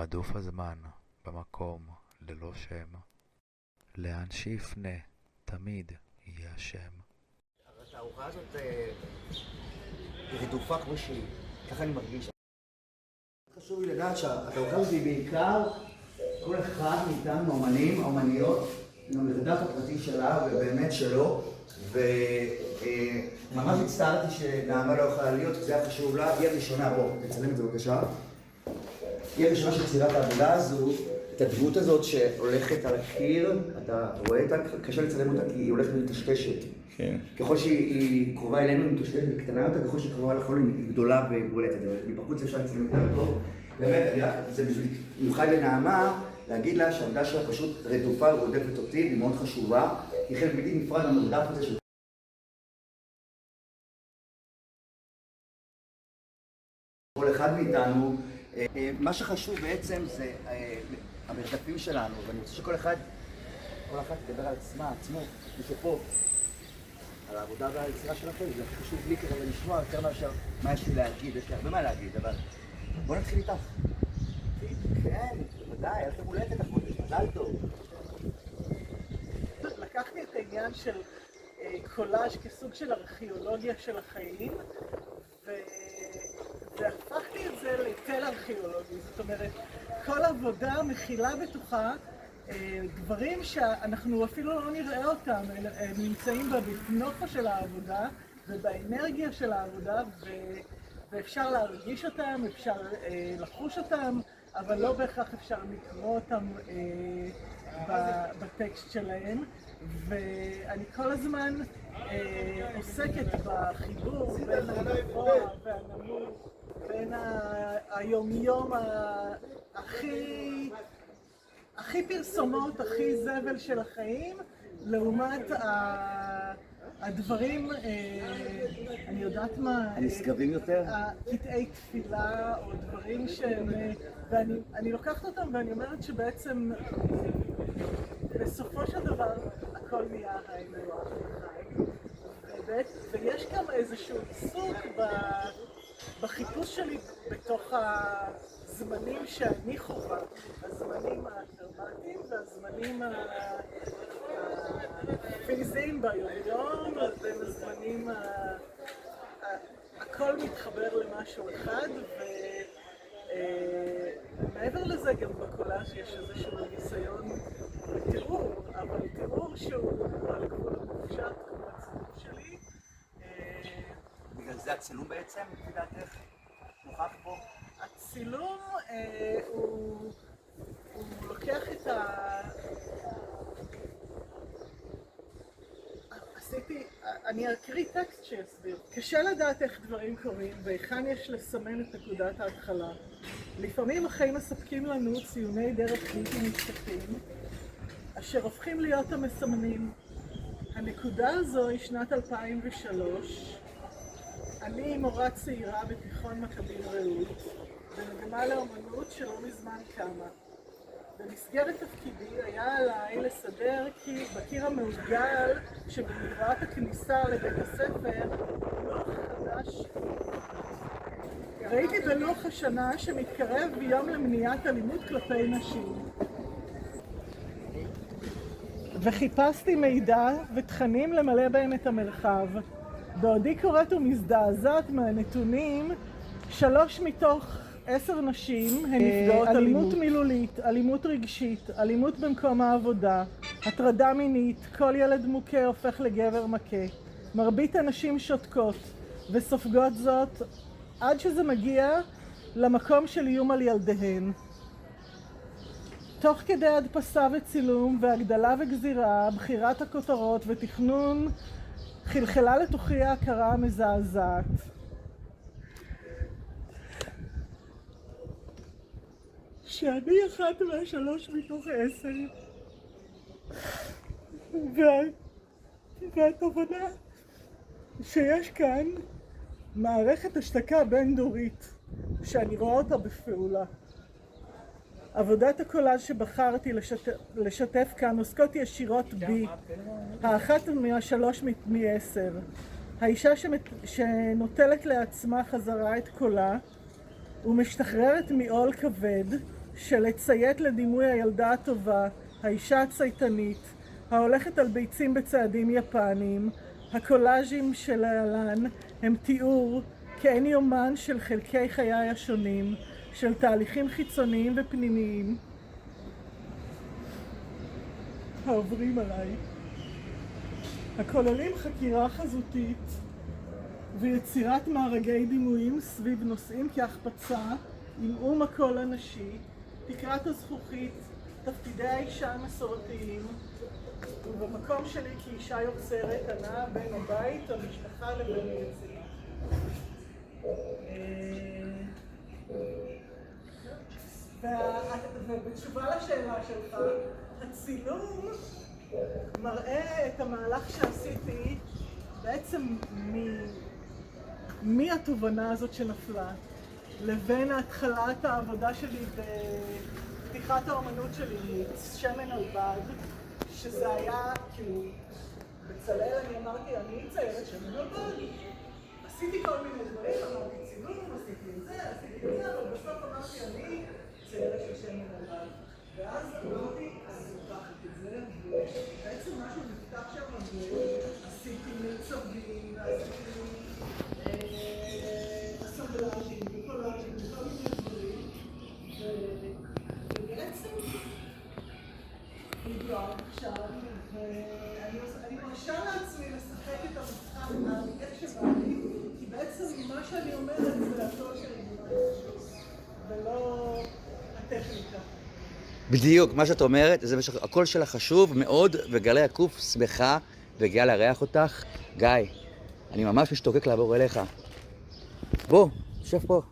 רדוף הזמן, במקום, ללא שם. לאן שיפנה, תמיד יהיה השם. התערוכה הזאת היא רדופה כמו שהיא, ככה אני מרגיש. חשוב לי לדעת שהתערוכה הזאת היא בעיקר כל אחד מאיתנו, אומנים, אומניות, עם המרדף הפרטי שלה ובאמת שלו, וממש הצטערתי שנעמה לא יכולה להיות, זה היה חשוב לה. היא הראשונה, בוא, תצלם את זה בבקשה. היא הראשונה של יצירת העבודה הזו, את הדמות הזאת שהולכת על הקיר, אתה רואה אותה, קשה לצלם אותה כי היא הולכת ומטשטשת. כן. ככל שהיא קרובה אלינו, היא מטושטשת וקטנה יותר, ככל שהיא קרובה לחול היא גדולה ובולטת. מבחוץ אפשר לצלם אותה טוב. באמת, זה במיוחד לנעמה, להגיד לה שהעבודה שלה פשוט רדופה ורודפת אותי, היא מאוד חשובה. היא חלק בלתי נפרד מהמרדף הזה של כל אחד מאיתנו. מה שחשוב בעצם זה המרדפים שלנו, ואני רוצה שכל אחד ידבר על עצמו, משפה, על העבודה והיצירה שלכם. זה חשוב לי כרגע לשמוע יותר מאשר מה יש לי להגיד, יש לי הרבה מה להגיד, אבל בוא נתחיל איתך. כן, בוודאי, אל תמולדת החודש, מזל טוב. לקחתי את העניין של קולאז' כסוג של ארכיאולוגיה של החיים, והפכתי את זה לתל ארכיאולוגי. זאת אומרת, כל עבודה מכילה בתוכה דברים שאנחנו אפילו לא נראה אותם, הם נמצאים בנוחה של העבודה ובאנרגיה של העבודה, ואפשר להרגיש אותם, אפשר לחוש אותם, אבל לא בהכרח אפשר לקרוא אותם בטקסט שלהם. ואני כל הזמן עוסקת בחיבור בין הגבוה והנמוך, בין היומיום הכי פרסומות, הכי זבל של החיים, לעומת הדברים, אני יודעת מה, הנשגבים יותר? קטעי תפילה או דברים שהם, ואני לוקחת אותם ואני אומרת שבעצם בסופו של דבר הכל נהיה האלוה החי, ויש גם איזשהו עיסוק בחיפוש שלי בתוך הזמנים שאני חווה, הזמנים התרמטיים והזמנים הפיזיים ביום-יום, והזמנים הכל מתחבר למשהו אחד, ומעבר לזה גם בקולאז' יש איזשהו ניסיון בתיאור, אבל תיאור שהוא על גבול המופשט כמו הצילום שלי. בגלל זה הצילום בעצם, לפי דעתך, נוכח פה? הצילום הוא לוקח את אני אקריא טקסט שיסביר. קשה לדעת איך דברים קורים והיכן יש לסמן את נקודת ההתחלה. לפעמים החיים מספקים לנו ציוני דרך בלתי נשכחים, אשר הופכים להיות המסמנים. הנקודה הזו היא שנת 2003. אני מורה צעירה בתיכון מכבים רעות, במגמה לאומנות שלא מזמן קמה. במסגרת תפקידי היה עליי לסדר כי בקיר המעוגל שבמגרעת הכניסה לבית הספר לוח חדש. ראיתי בלוח השנה שמתקרב ביום למניעת אלימות כלפי נשים. וחיפשתי מידע ותכנים למלא בהם את המרחב. בעודי קוראת ומזדעזעת מהנתונים, 3 מתוך 10 נשים הן נפגעות אלימות מילולית, אלימות רגשית, אלימות במקום העבודה, הטרדה מינית, כל ילד מוכה הופך לגבר מכה. מרבית הנשים שותקות וסופגות זאת עד שזה מגיע למקום של איום על ילדיהן. תוך כדי הדפסה וצילום והגדלה וגזירה, בחירת הכותרות ותכנון, חלחלה לתוכי ההכרה המזעזעת. שאני אחת מה3 מתוך 10, והתובנה שיש כאן מערכת השתקה בין-דורית שאני רואה אותה בפעולה. עבודת הקולאז' שבחרתי לשתף כאן עוסקות ישירות בי, האחת מה3 מ10. האישה שנוטלת לעצמה חזרה את קולה ומשתחררת מעול כבד של לציית לדימוי הילדה הטובה, האישה הצייתנית, ההולכת על ביצים בצעדים יפניים. הקולאז'ים שלהלן הם תיאור כאין יומן של חלקי חיי השונים, של תהליכים חיצוניים ופנימיים העוברים עליי, הכוללים חקירה חזותית ויצירת מארגי דימויים סביב נושאים כהחפצה, עמעום הקול הנשי, תקרת הזכוכית, תפקידי האישה המסורתיים, ובמקום שלי כאישה יוצרת הנעה בין הבית, המשפחה לבין היצירה. ובתשובה לשאלה שלך, הצילום מראה את המהלך שעשיתי בעצם מהתובנה הזאת שנפלה לבין התחלת העבודה שלי בפתיחת האומנות שלי, שמן על בד, שזה היה כאילו, בצלאל אני אמרתי, אני ציירת שמן על בד. עשיתי כל מיני דברים, אמרתי צילום, עשיתי את זה, אבל בסוף אמרתי, אני ציירת של שמן על בד. ואז אמרתי, אז לוקחת את זה, ובעצם משהו נפתח שם, עשיתי מיצבים, עשיתי אסמבלאז'ים וקולאז'ים וכל מיני דברים, ובעצם הגיעה עכשיו, ואני מרשה לעצמי לשחק את המשחק האמיתי שבא לי, כי בעצם מה שאני אומרת זה הקול שלי ולא הטכניקה. בדיוק, מה שאת אומרת, זה הקול שלך חשוב מאוד, וגלי הקוף שמחה וגאה לארח אותך. גיא, אני ממש משתוקק לעבור אליך. בוא, שב פה,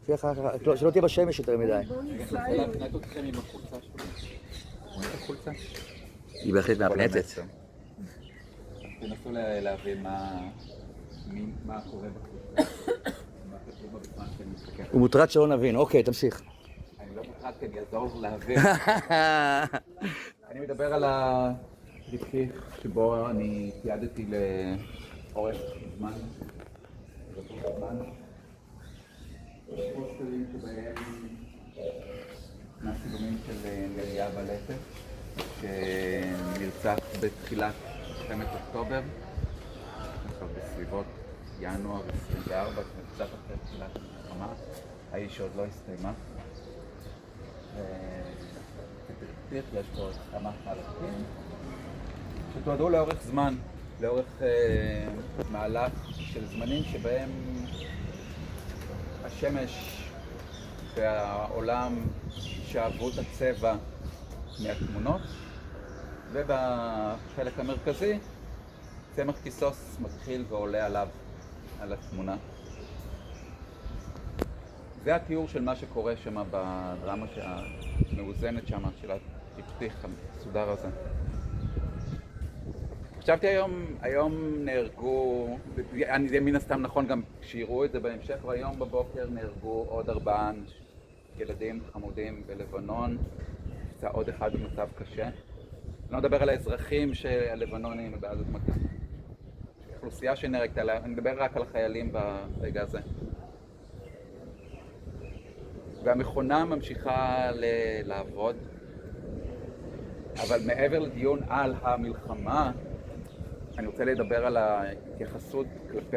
שלא תהיה בשמש יותר מדי. רגע, אני רוצה להפנט אתכם עם החולצה שלי. רואים את החולצה? היא בהחלט מהפנטת. תנסו להבין מה קורה בחולצה. מה כתוב בה בזמן שאני מסתכל. הוא מוטרד שלא נבין, אוקיי, תמשיך. אני לא מוטרד כי אני אעזור להבין. אני מדבר על הטריפטיך שבו אני תיעדתי לאורך זמן. יש פוסטרים שבהם מהצילומים של גליה בלטת שנרצח בתחילת מלחמת אוקטובר, בסביבות ינואר 24, שנרצח אחרי תחילת המלחמה, האיש שעוד לא הסתיימה. יש פה כמה חלקים שתועדו לאורך זמן, לאורך מהלך של זמנים שבהם השמש והעולם שאבו את הצבע מהתמונות, ובחלק המרכזי צמח כיסוס מתחיל ועולה עליו, על התמונה. זה התיאור של מה שקורה שם בדרמה המאוזנת שם, של הטריפטיך המסודר הזה. חשבתי היום נהרגו, זה מן הסתם נכון גם שיראו את זה בהמשך, והיום בבוקר נהרגו עוד 4 ילדים חמודים בלבנון, נפצע עוד אחד במצב קשה. אני לא מדבר על האזרחים הלבנונים בעזה מכה. אוכלוסייה שנהרגת, אני מדבר רק על החיילים ברגע הזה. והמכונה ממשיכה לעבוד, אבל מעבר לדיון על המלחמה, אני רוצה לדבר על ההתייחסות כלפי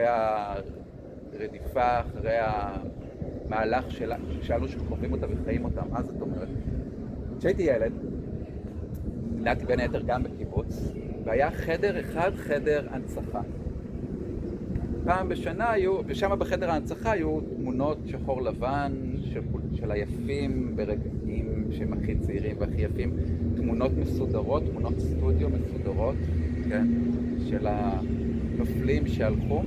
הרדיפה אחרי המהלך שלנו שחווים אותה וחיים אותה. מה זאת אומרת? כשהייתי ילד, גדלתי בין היתר גם בקיבוץ, והיה חדר אחד, חדר הנצחה. פעם בשנה ושם בחדר ההנצחה היו תמונות שחור לבן של היפים ברגעים שהם הכי צעירים והכי יפים, תמונות מסודרות, תמונות סטודיו מסודרות, כן? של הנופלים שהלכו.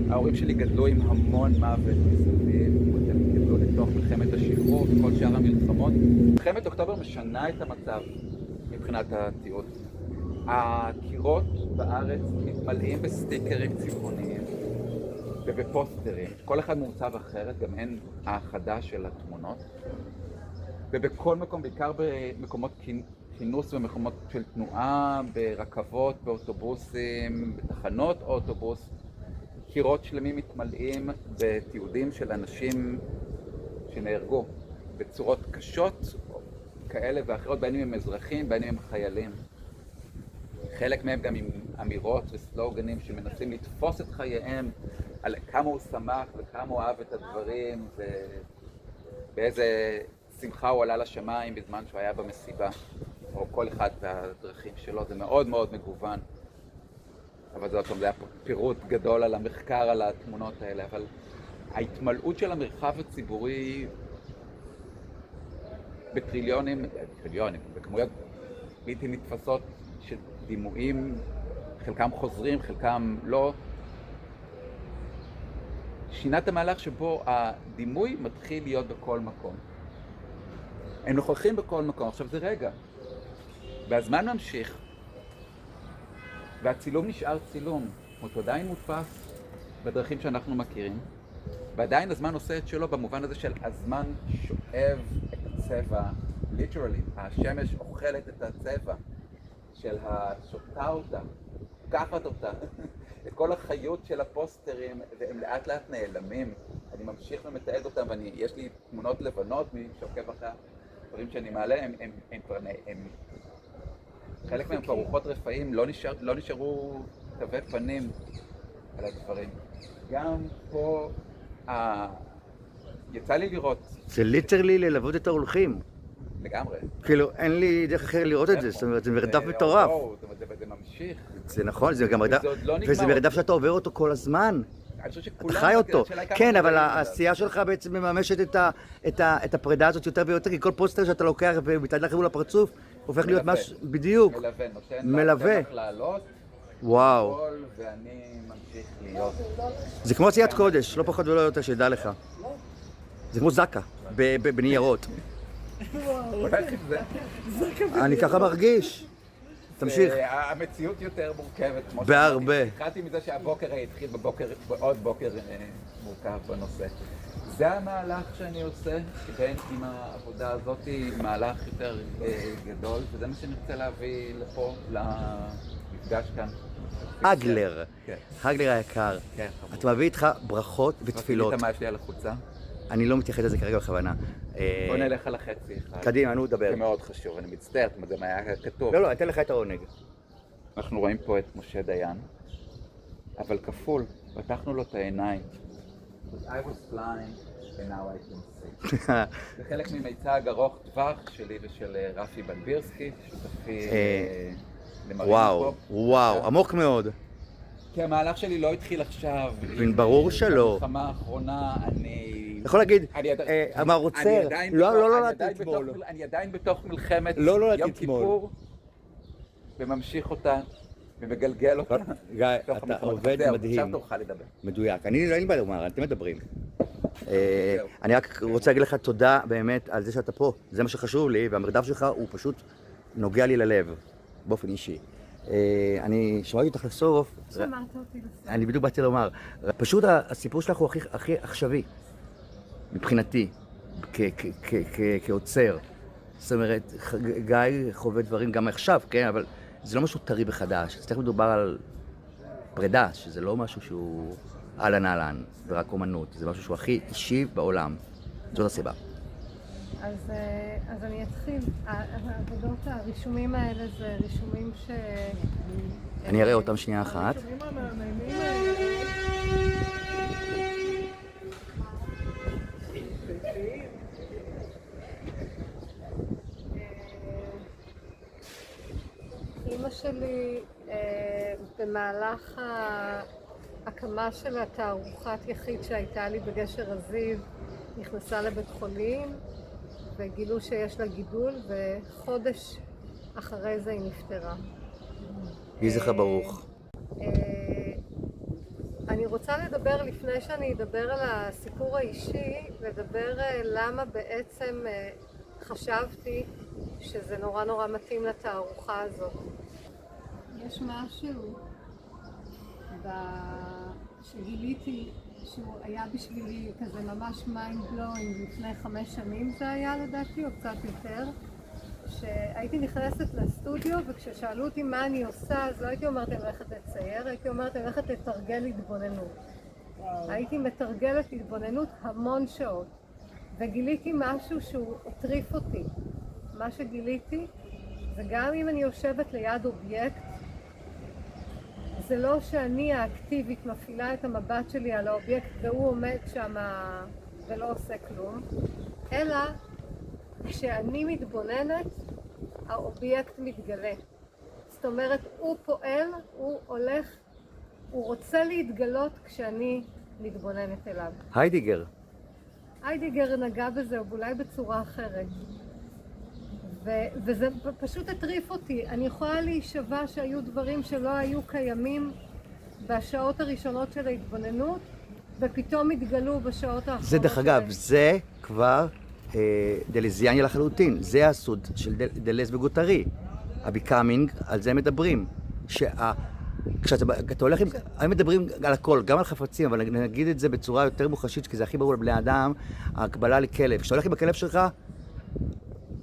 ההורים שלי גדלו עם המון מוות מסביב, הם גדלו לתוך מלחמת השחרור וכל שאר המלחמות. מלחמת אוקטובר משנה את המצב מבחינת התיעוד. הקירות בארץ מתמלאים בסטיקרים צבעוניים ובפוסטרים. כל אחד מעוצב אחרת, גם אין האחדה של התמונות. ובכל מקום, בעיקר במקומות כינוס ומקומות של תנועה, ברכבות, באוטובוסים, בתחנות אוטובוס, קירות שלמים מתמלאים בתיעודים של אנשים שנהרגו. בצורות קשות כאלה ואחרות, בין אם הם אזרחים, בין אם הם חיילים. חלק מהם גם עם אמירות וסלוגנים שמנסים לתפוס את חייהם על כמה הוא שמח וכמה הוא אהב את הדברים ובאיזה שמחה הוא עלה לשמיים בזמן שהוא היה במסיבה, או כל אחד והדרכים שלו. זה מאוד מאוד מגוון, אבל זה היה פירוט גדול על המחקר על התמונות האלה. אבל ההתמלאות של המרחב הציבורי בטריליונים, בכמויות בלתי נתפסות של דימויים, חלקם חוזרים, חלקם לא, שינה את המהלך שבו הדימוי מתחיל להיות בכל מקום. הם נוכחים בכל מקום. עכשיו זה רגע, והזמן ממשיך, והצילום נשאר צילום, הוא עדיין מודפס בדרכים שאנחנו מכירים, ועדיין הזמן עושה את שלו במובן הזה של הזמן שואב את הצבע, literally, השמש אוכלת את הצבע של שותה אותה, קחת אותה, את כל החיות של הפוסטרים, והם לאט לאט נעלמים. אני ממשיך ומתעד אותם, ויש לי תמונות לבנות, מי שעוקב אחרי הדברים שאני מעלה, חלק מהם כבר רוחות רפאים, לא נשארו תווי פנים על הדברים. גם פה, יצא לי לראות. זה ליטרלי ללוות את ההולכים. לגמרי. כאילו, אין לי דרך אחר לראות את זה, זאת אומרת, זה מרדף מטורף. זה ממשיך. זה נכון, זה גם מרדף, וזה מרדף שאתה עובר אותו כל הזמן. אתה חי אותו. כן, אבל העשייה שלך בעצם מממשת את הפרידה הזאת יותר ויותר, כי כל פוסטר שאתה לוקח ומתעד לכם מול הפרצוף, הופך להיות משהו, בדיוק. מלווה. וואו. ואני ממשיך להיות. זה כמו עשיית קודש, לא פחות ולא יותר, שידע לך. זה כמו זקה, בניירות. אני ככה מרגיש. תמשיך. המציאות יותר מורכבת. בהרבה. התחלתי מזה שהבוקר התחיל בעוד בוקר מורכב בנושא. זה המהלך שאני עושה, בין עם העבודה הזאת, מהלך יותר גדול, וזה מה שאני רוצה להביא לפה, למפגש כאן. הגלר. הגלר היקר. אתה מביא איתך ברכות ותפילות. אתה מה יש לי על החולצה? אני לא מתייחד לזה כרגע בכוונה. בוא נלך על החצי אחד. קדימה, נו, דבר. זה מאוד חשוב, אני מצטער, זה מה היה כתוב. לא, אתן לך את העונג. אנחנו רואים פה את משה דיין, אבל כפול, פתחנו לו את העיניים. I was blind and now I can see. זה חלק ממיצג ארוך טווח שלי ושל רפי בלבירסקי, שותפי למרינו פופ. וואו, עמוק מאוד. כי המהלך שלי לא התחיל עכשיו. ברור שלא. במלחמה האחרונה אני... יכול להגיד, אמר עוצר, לא תטמול. אני עדיין בתוך מלחמת יום כיפור, וממשיך אותה, ומגלגל אותה. גיא, אתה עובד מדהים. עכשיו תורך לדבר. מדויק. אין לי בעיה לומר, אתם מדברים. אני רק רוצה להגיד לך תודה באמת על זה שאתה פה. זה מה שחשוב לי, והמרדף שלך הוא פשוט נוגע לי ללב, באופן אישי. אני שמעתי אותך לסוף. שמעת אותי לסוף. אני בדיוק באתי לומר. פשוט הסיפור שלך הוא הכי עכשווי. מבחינתי, כעוצר. זאת אומרת, גיא חווה דברים גם עכשיו, כן? אבל זה לא משהו טרי וחדש. אז תכף מדובר על פרידה, שזה לא משהו שהוא אהלן אהלן, ורק אומנות. זה משהו שהוא הכי אישי בעולם. זאת הסיבה. אז אני אתחיל. העבודות, הרישומים האלה זה רישומים ש... אני אראה אותם שנייה אחת. הרישומים המעניינים האלה... אמא שלי במהלך ההקמה של התערוכת יחיד שהייתה לי בגשר הזיו נכנסה לבית חולים וגילו שיש לה גידול, וחודש אחרי זה היא נפטרה. יהי זכרה ברוך. אני רוצה לדבר, לפני שאני אדבר על הסיפור האישי, לדבר למה בעצם חשבתי שזה נורא נורא מתאים לתערוכה הזאת. יש משהו שגיליתי שהוא היה בשבילי כזה ממש mind blowing לפני 5 שנים זה היה לדעתי, או קצת יותר, שהייתי נכנסת לסטודיו וכששאלו אותי מה אני עושה, אז לא הייתי אומרת אני הולכת לצייר, הייתי אומרת אני הולכת לתרגל התבוננות. הייתי מתרגלת התבוננות המון שעות. וגיליתי משהו שהוא הטריף אותי. מה שגיליתי זה גם אם אני יושבת ליד אובייקט, זה לא שאני האקטיבית מפעילה את המבט שלי על האובייקט והוא עומד שם ולא עושה כלום, אלא כשאני מתבוננת, האובייקט מתגלה. זאת אומרת, הוא פועל, הוא הולך, הוא רוצה להתגלות כשאני מתבוננת אליו. היידיגר נגע בזה, אולי בצורה אחרת. וזה פשוט הטריף אותי. אני יכולה להישבע שהיו דברים שלא היו קיימים בשעות הראשונות של ההתבוננות, ופתאום התגלו בשעות האחרונות. זה דרך אגב, זה כבר דלזיאני לחלוטין. זה הסוד של דלז וגוטרי. הביקאמינג, על זה מדברים. כשאתה הולך עם... הם מדברים על הכל, גם על חפצים, אבל נגיד את זה בצורה יותר מוחשית, כי זה הכי ברור לבני אדם, ההקבלה לכלב. כשאתה הולך עם הכלב שלך,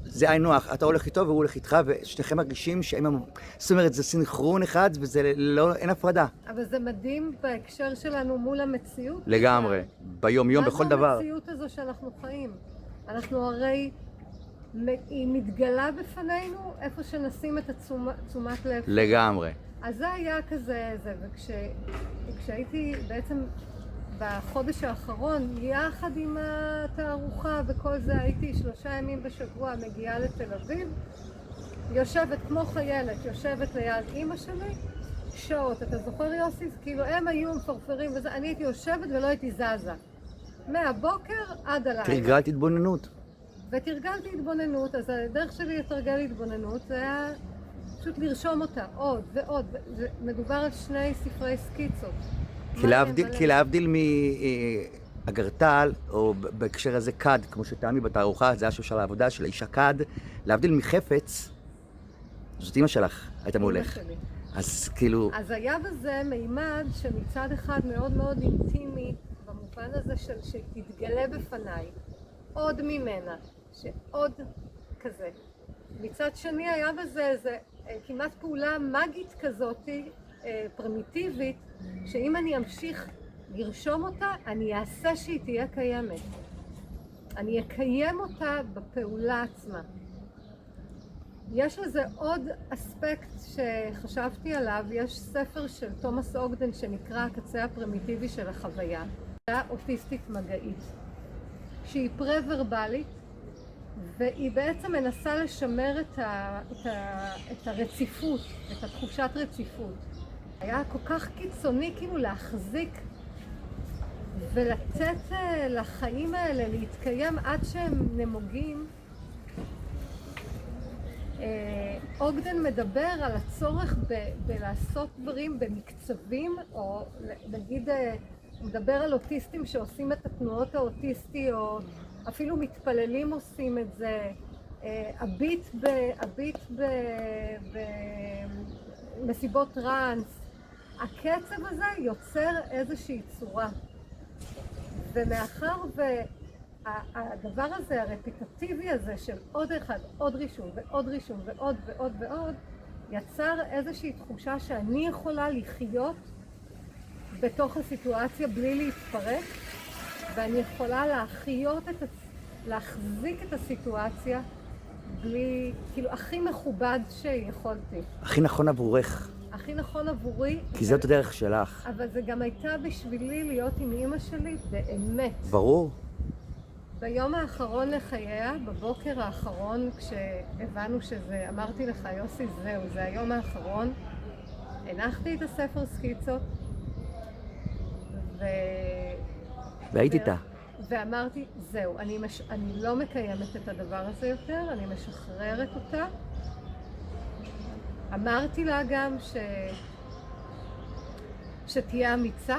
זה היינו הך, אתה הולך איתו והוא הולך איתך, ושניכם מרגישים שהם... זאת אומרת, זה סינכרון אחד, וזה לא... אין הפרדה. אבל זה מדהים בהקשר שלנו מול המציאות. לגמרי. ביום יום, בכל דבר. מה המציאות הזו שאנחנו חיים? אנחנו הרי... היא מתגלה בפנינו איפה שנשים את תשומת לב. לגמרי. אז זה היה כזה, וכשהייתי בעצם בחודש האחרון, יחד עם התערוכה וכל זה, הייתי 3 ימים בשבוע מגיעה לתל אביב, יושבת כמו חיילת, יושבת ליד אמא שלי, שעות. אתה זוכר יוסי? כאילו הם היו מפרפרים וזה, אני הייתי יושבת ולא הייתי זזה. מהבוקר עד הלילה. תרגלת התבוננות. ותרגלתי התבוננות, אז הדרך שלי לתרגל התבוננות זה היה פשוט לרשום אותה עוד ועוד. מדובר על 2 ספרי סקיצות. כי להבדיל מאגרטל, או בהקשר הזה קד, כמו שטעמי בתערוכה, זה היה של העבודה של האישה קד, להבדיל מחפץ, זאת אמא שלך, הייתה מולך. אז כאילו... אז היה בזה מימד שמצד אחד מאוד מאוד אינטימי, במובן הזה שתתגלה בפניי עוד ממנה, שעוד כזה. מצד שני היה בזה איזה כמעט פעולה מגית כזאת, פרימיטיבית, שאם אני אמשיך לרשום אותה, אני אעשה שהיא תהיה קיימת. אני אקיים אותה בפעולה עצמה. יש לזה עוד אספקט שחשבתי עליו, יש ספר של תומאס אוגדן שנקרא הקצה הפרימיטיבי של החוויה. היא אוטיסטית מגעית, שהיא פרה-ורבלית, והיא בעצם מנסה לשמר את הרציפות, את התחושת רציפות. היה כל כך קיצוני כאילו להחזיק ולתת לחיים האלה להתקיים עד שהם נמוגים. אוגדן מדבר על הצורך בלעשות דברים במקצבים, או נגיד מדבר על אוטיסטים שעושים את התנועות האוטיסטיות, אפילו מתפללים עושים את זה, הביט במסיבות טראנס, הקצב הזה יוצר איזושהי צורה. ומאחר והדבר הזה, הרפיטטיבי הזה של עוד אחד, עוד רישום ועוד רישום ועוד ועוד ועוד, יצר איזושהי תחושה שאני יכולה לחיות בתוך הסיטואציה בלי להתפרק, ואני יכולה להחזיק את הסיטואציה בלי, כאילו, הכי מכובד שיכולתי. הכי נכון עבורך. הכי נכון עבורי. כי זאת הדרך שלך. אבל זה גם הייתה בשבילי להיות עם אמא שלי באמת. ברור. ביום האחרון לחייה, בבוקר האחרון, כשהבנו שזה, אמרתי לך, יוסי, זהו, זה היום האחרון, הנחתי את הספר סקיצות, והיית איתה. ואמרתי, זהו, אני לא מקיימת את הדבר הזה יותר, אני משחררת אותה. אמרתי לה גם שתהיה אמיצה,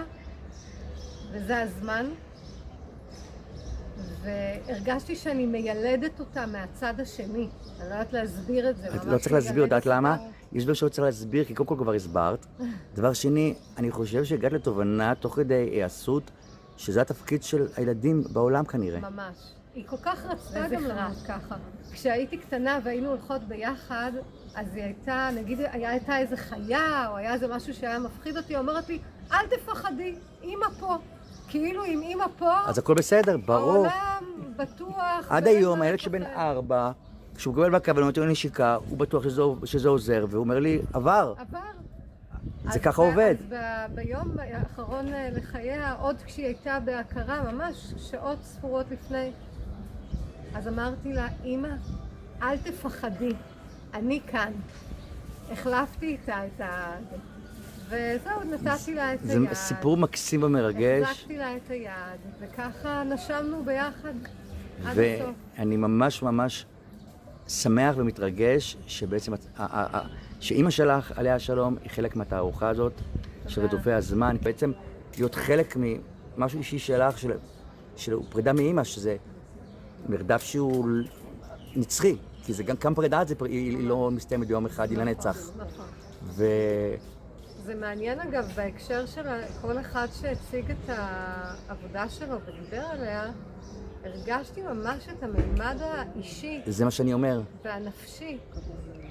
וזה הזמן. והרגשתי שאני מיילדת אותה מהצד השני. אני לא יודעת להסביר את זה. לא צריך להסביר, יודעת למה? יש דבר שלא צריך להסביר, כי קודם כל כבר הסברת. דבר שני, אני חושב שהגעת לתובנה תוך כדי היעשות, שזה התפקיד של הילדים בעולם כנראה. ממש. היא כל כך רצתה גם למות ככה. כשהייתי קטנה והיינו הולכות ביחד, אז היא הייתה, נגיד, הייתה איזה חיה, או היה איזה משהו שהיה מפחיד אותי, אומרת לי, אל תפחדי, אמא פה. כאילו אם אמא פה... אז הכל בסדר, ברור. העולם בטוח. עד היום, הילד שבן 4, כשהוא מקבל מכה ונותן לי נשיקה, הוא בטוח שזה עוזר, והוא אומר לי, עבר. זה ככה עובד. אז ביום האחרון לחייה, עוד כשהיא הייתה בהכרה, ממש שעות ספורות לפני, אז אמרתי לה, אמא, אל תפחדי, אני כאן. החלפתי איתה את ה... וזהו, נתתי לה את היד. זה סיפור מקסים ומרגש. החזקתי לה את היד, וככה נשמנו ביחד עד הסוף. ואני ממש ממש שמח ומתרגש שבעצם, שאימא שלך, עליה השלום, היא חלק מהתערוכה הזאת, של רדופי הזמן. בעצם להיות חלק ממשהו אישי שלך, של פרידה מאימא, שזה מרדף שהוא נצחי. כי זה גם פרידה, היא לא מסתיימת ביום אחד, היא לנצח. נכון. זה מעניין אגב, בהקשר של כל אחד שהציג את העבודה שלו ודיבר עליה, הרגשתי ממש את הממד האישי. זה מה שאני אומר. והנפשי,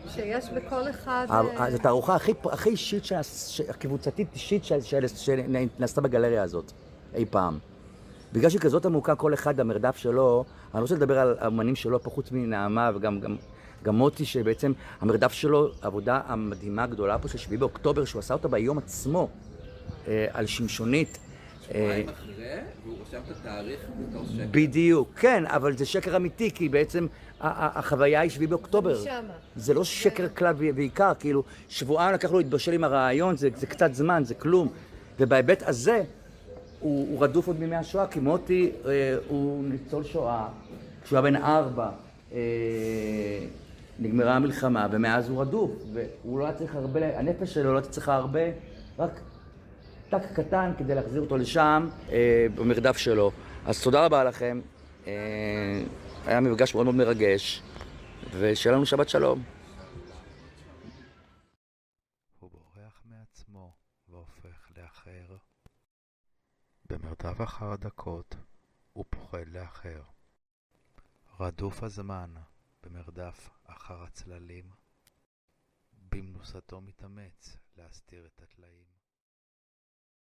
שיש בכל אחד... זאת הארוחה הכי אישית, הקבוצתית אישית שנעשתה בגלריה הזאת, אי פעם. בגלל שכזאת עמוקה כל אחד המרדף שלו, אני רוצה לדבר על האמנים שלו פה חוץ מנעמה וגם מוטי, שבעצם המרדף שלו, העבודה המדהימה הגדולה פה של 7 באוקטובר, שהוא עשה אותה ביום עצמו, על שמשונית. שבועיים אחרי, והוא רשם את התאריך בתור שקר. בדיוק, כן, אבל זה שקר אמיתי, כי בעצם החוויה היא 7 באוקטובר. זה לא שקר כלל ועיקר, כאילו, שבועיים לקח לו להתבשל עם הרעיון, זה קצת זמן, זה כלום. ובהיבט הזה, הוא רדוף עוד מימי השואה, כי מוטי הוא ניצול שואה, כשהוא היה בן 4, נגמרה המלחמה, ומאז הוא רדוף, והוא לא היה צריך הרבה, הנפש שלו לא צריכה הרבה, רק טק קטן כדי להחזיר אותו לשם, במרדף שלו. אז תודה רבה לכם, היה מפגש מאוד מאוד מרגש, ושיהיה לנו שבת שלום. הוא בורח מעצמו והופך לאחר. במרדף אחר הדקות הוא פוחד לאחר. רדוף הזמן במרדף אחר הצללים, במנוסתו מתאמץ להסתיר את הטלאים.